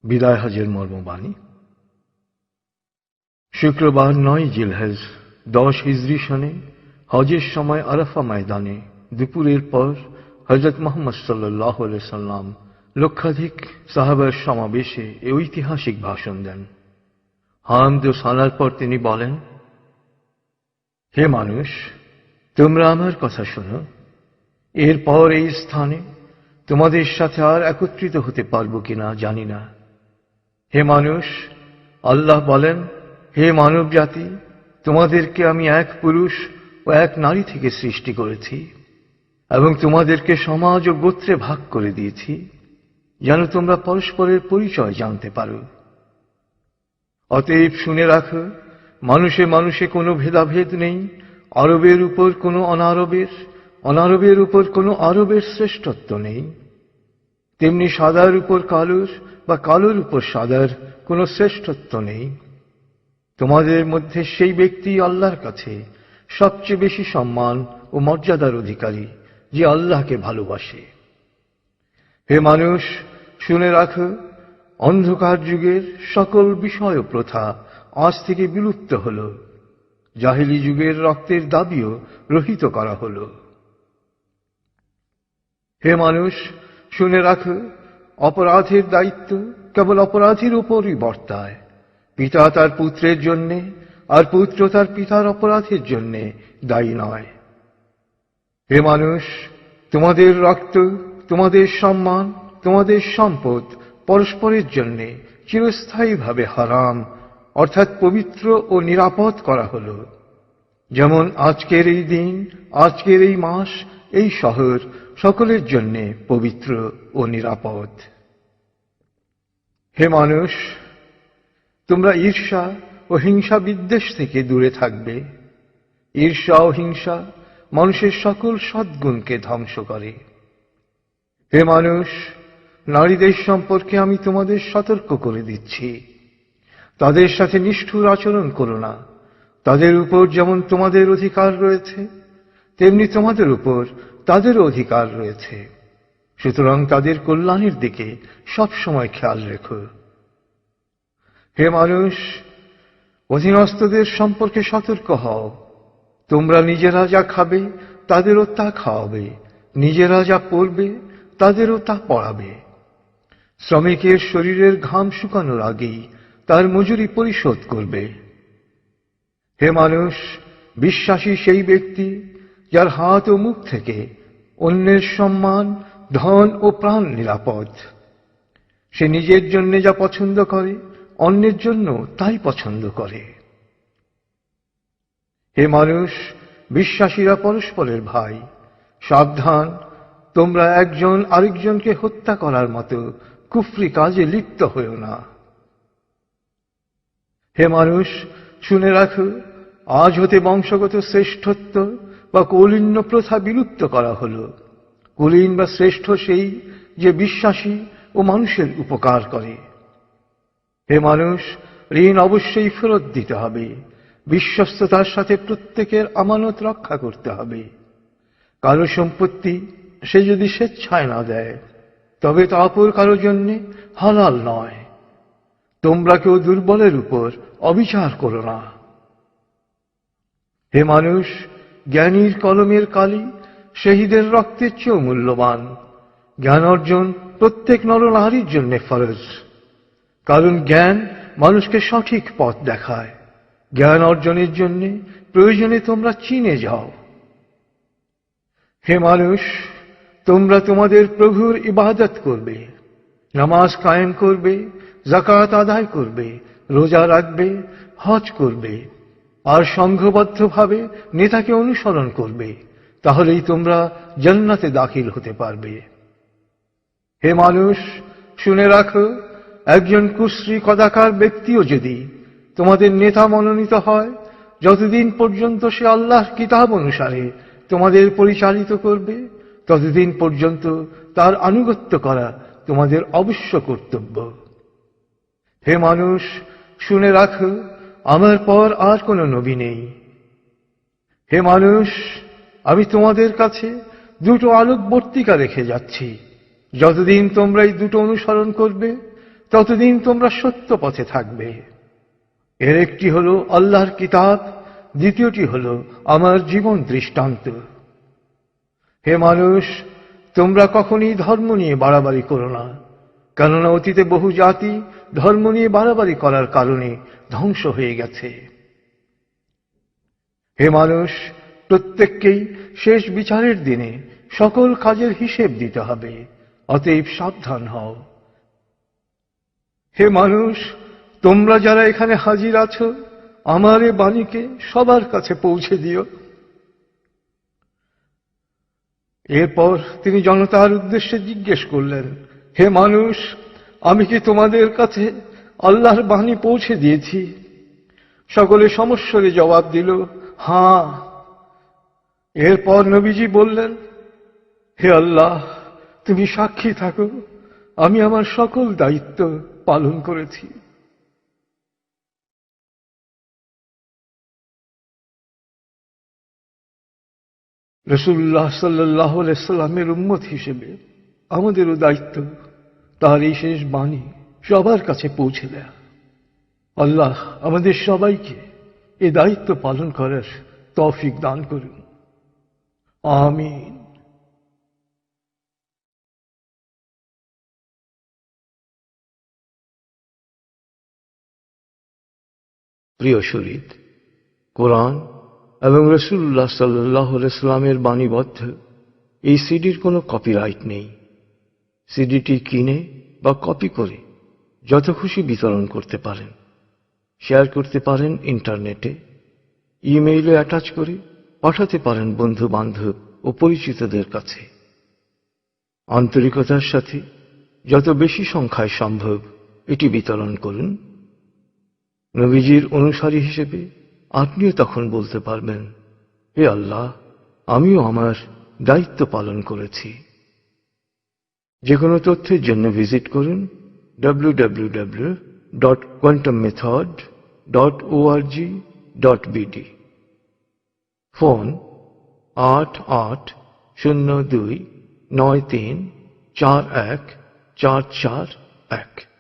বিদায় হজের মর্মবাণী। শুক্রবার 9 জিলহজ 10 হিজরি সনে হজের সময় আরাফা ময়দানে দুপুরের পর হযরত মুহাম্মদ সাল্লাল্লাহু আলাইহি সাল্লাম লক্ষাধিক সাহাবার সমাবেশে এই ঐতিহাসিক ভাষণ দেন। হামদ ও সালার পর তিনি বলেন, হে মানুষ, তোমরা আমার কথা শোনো। এরপর এই স্থানে তোমাদের সাথে আর একত্রিত হতে পারবো কিনা জানি না। হে মানুষ, আল্লাহ বলেন, হে মানব জাতি, তোমাদেরকে আমি এক পুরুষ ও এক নারী থেকে সৃষ্টি করেছি এবং তোমাদেরকে সমাজ ও গোত্রে ভাগ করে দিয়েছি যেন তোমরা পরস্পরের পরিচয় জানতে পারো। অতএব শুনে রাখো, মানুষে মানুষে কোনো ভেদাভেদ নেই। আরবের উপর কোনো অনারবের, অনারবের উপর কোনো আরবের শ্রেষ্ঠত্ব নেই। তেমনি সাদার উপর কালোর বা কালোর উপর সাদার কোনো শ্রেষ্ঠত্ব নেই। তোমাদের মধ্যে সেই ব্যক্তি আল্লাহর কাছে সবচেয়ে বেশি সম্মান ও মর্যাদার অধিকারী যে আল্লাহকে ভালোবাসে। হে মানুষ, শুনে রাখো, অন্ধকার যুগের সকল বিষয় ও প্রথা আজ থেকে বিলুপ্ত হল। জাহেলি যুগের রক্তের দাবিও রহিত করা হল। হে মানুষ, শুনে রাখো, অপরাধের দায়িত্ব কেবল অপরাধীর উপরই বর্তায়। পিতা তার পুত্রের জন্যে আর পুত্র তার পিতার অপরাধের জন্যে দায়ী নয়। হে মানুষ, তোমাদের রক্ত, তোমাদের সম্মান, তোমাদের সম্পদ পরস্পরের জন্যে চিরস্থায়ীভাবে হারাম অর্থাৎ পবিত্র ও নিরাপদ করা হল। যেমন আজকের এই দিন, আজকের এই মাস, এই শহর সকলের জন্যে পবিত্র ও নিরাপদ। হে মানুষ, তোমরা ঈর্ষা ও হিংসা বিদ্বেষ থেকে দূরে থাকবে। ঈর্ষা ও হিংসা মানুষের সকল সদ্গুণকে ধ্বংস করে। হে মানুষ, নারীদের সম্পর্কে আমি তোমাদের সতর্ক করে দিচ্ছি। তাদের সাথে নিষ্ঠুর আচরণ করো না। তাদের উপর যেমন তোমাদের অধিকার রয়েছে, তেমনি তোমাদের উপর তাদেরও অধিকার রয়েছে। সুতরাং তাদের কল্যাণের দিকে সবসময় খেয়াল রেখো। হে মানুষ, অধীনস্থদের সম্পর্কে সতর্ক হও। তোমরা নিজেরা যা খাবে তাদেরও তা খাওয়াবে, নিজেরা যা পরবে তাদেরও তা পরাবে। শ্রমিকের শরীরের ঘাম শুকানোর আগেই তার মজুরি পরিশোধ করবে। হে মানুষ, বিশ্বাসী সেই ব্যক্তি যার হাত ও মুখ থেকে অন্যের সম্মান, ধন ও প্রাণ নিরাপদ। সে নিজের জন্য যা পছন্দ করে অন্যের জন্য তাই পছন্দ করে। হে মানুষ, বিশ্বাসীরা পরস্পরের ভাই। সাবধান, তোমরা একজন আরেকজনকে হত্যা করার মতো কুফরি কাজে লিপ্ত হও না। হে মানুষ, শুনে রাখো, আজ হতে বংশগত শ্রেষ্ঠত্ব বা কৌলীন্য প্রথা বিলুপ্ত করা হল। কুলীন বা শ্রেষ্ঠ সেই যে বিশ্বাসী ও মানুষের উপকার করে। হে মানুষ, ঋণ অবশ্যই ফেরত দিতে হবে। বিশ্বস্ততার সাথে প্রত্যেকের আমানত রক্ষা করতে হবে। কারো সম্পত্তি সে যদি স্বেচ্ছায় না দেয় তবে তা অপর কারো জন্য হালাল নয়। তোমরা কেউ দুর্বলের উপর অবিচার করো না। হে মানুষ, জ্ঞানীর কলমের কালি শহীদের রক্তের চেয়েও মূল্যবান। জ্ঞান অর্জন প্রত্যেক নরনারীর জন্য ফরজ, কারণ জ্ঞান মানুষকে সঠিক পথ দেখায়। জ্ঞান অর্জনের জন্য প্রয়োজনে তোমরা চীনে যাও। হে মানুষ, তোমরা তোমাদের প্রভুর ইবাদত করবে, নামাজ কায়েম করবে, যাকাত আদায় করবে, রোজা রাখবে, হজ করবে আর সংঘবদ্ধভাবে নেতাকে অনুসরণ করবে। তাহলেই তোমরা জান্নাতে দাখিল হতে পারবে। হে মানুষ, শুনে রাখো, একজন কুশ্রী কদাকার ব্যক্তিও যদি তোমাদের নেতা মনোনীত হয়, যতদিন পর্যন্ত সে আল্লাহর কিতাব অনুসারে তোমাদের পরিচালিত করবে, ততদিন পর্যন্ত তার আনুগত্য করা তোমাদের অবশ্য কর্তব্য। হে মানুষ, শুনে রাখো, আমার পর আর কোনো নবী নেই। হে মানুষ, আমি তোমাদের কাছে দুটো আলোকবর্তিকা রেখে যাচ্ছি। যতদিন তোমরা এই দুটো অনুসরণ করবে, ততদিন তোমরা সত্য পথে থাকবে। এর একটি হলো আল্লাহর কিতাব, দ্বিতীয়টি হলো আমার জীবন দৃষ্টান্ত। হে মানুষ, তোমরা কখনই ধর্ম নিয়ে বাড়াবাড়ি করো না, কেননা অতীতে বহু জাতি ধর্ম নিয়ে বাড়াবাড়ি করার কারণে ধ্বংস হয়ে গেছে। হে মানুষ, প্রত্যেককেই শেষ বিচারের দিনে সকল কাজের হিসেব দিতে হবে, অতএব সাবধান হও। হে মানুষ, তোমরা যারা এখানে হাজির আছো, আমার এ বাণীকে সবার কাছে পৌঁছে দিও। এরপর তিনি জনতার উদ্দেশ্যে জিজ্ঞেস করলেন, হে মানুষ, আমি কি তোমাদের কাছে আল্লাহর বাণী পৌঁছে দিয়েছি? সকলে সমস্বরে জবাব দিল, হ্যাঁ। এরপর নবীজি বললেন, হে আল্লাহ, তুমি সাক্ষী থাকো, আমি আমার সকল দায়িত্ব পালন করেছি। রাসূলুল্লাহ সাল্লাল্লাহু আলাইহি সাল্লামের উম্মত হিসেবে আমাদেরও দায়িত্ব তার এই শেষ বাণী সবার কাছে পৌঁছে দেয়া। আল্লাহ আমাদের সবাইকে এ দায়িত্ব পালন করার তৌফিক দান করুন। আমিন। প্রিয় শরীদ, কোরআন এবং রাসূলুল্লাহ সাল্লাল্লাহু আলাইহি সাল্লামের বাণীবদ্ধ এই সিডির কোনো কপিরাইট নেই। সিডিটি কিনে বা কপি করে যত খুশি বিতরণ করতে পারেন, শেয়ার করতে পারেন ইন্টারনেটে, ইমেইলে অ্যাটাচ করে পাঠাতে পারেন বন্ধু বান্ধব ও পরিচিতদের কাছে। আন্তরিকতার সাথে যত বেশি সংখ্যায় সম্ভব এটি বিতরণ করুন। নবীজির অনুসারী হিসেবে আপনিও তখন বলতে পারবেন, হে আল্লাহ, আমিও আমার দায়িত্ব পালন করেছি। যে কোনো তথ্যের জন্য ভিজিট করুন www.quantummethod.org.bd। ফোন 880293414441।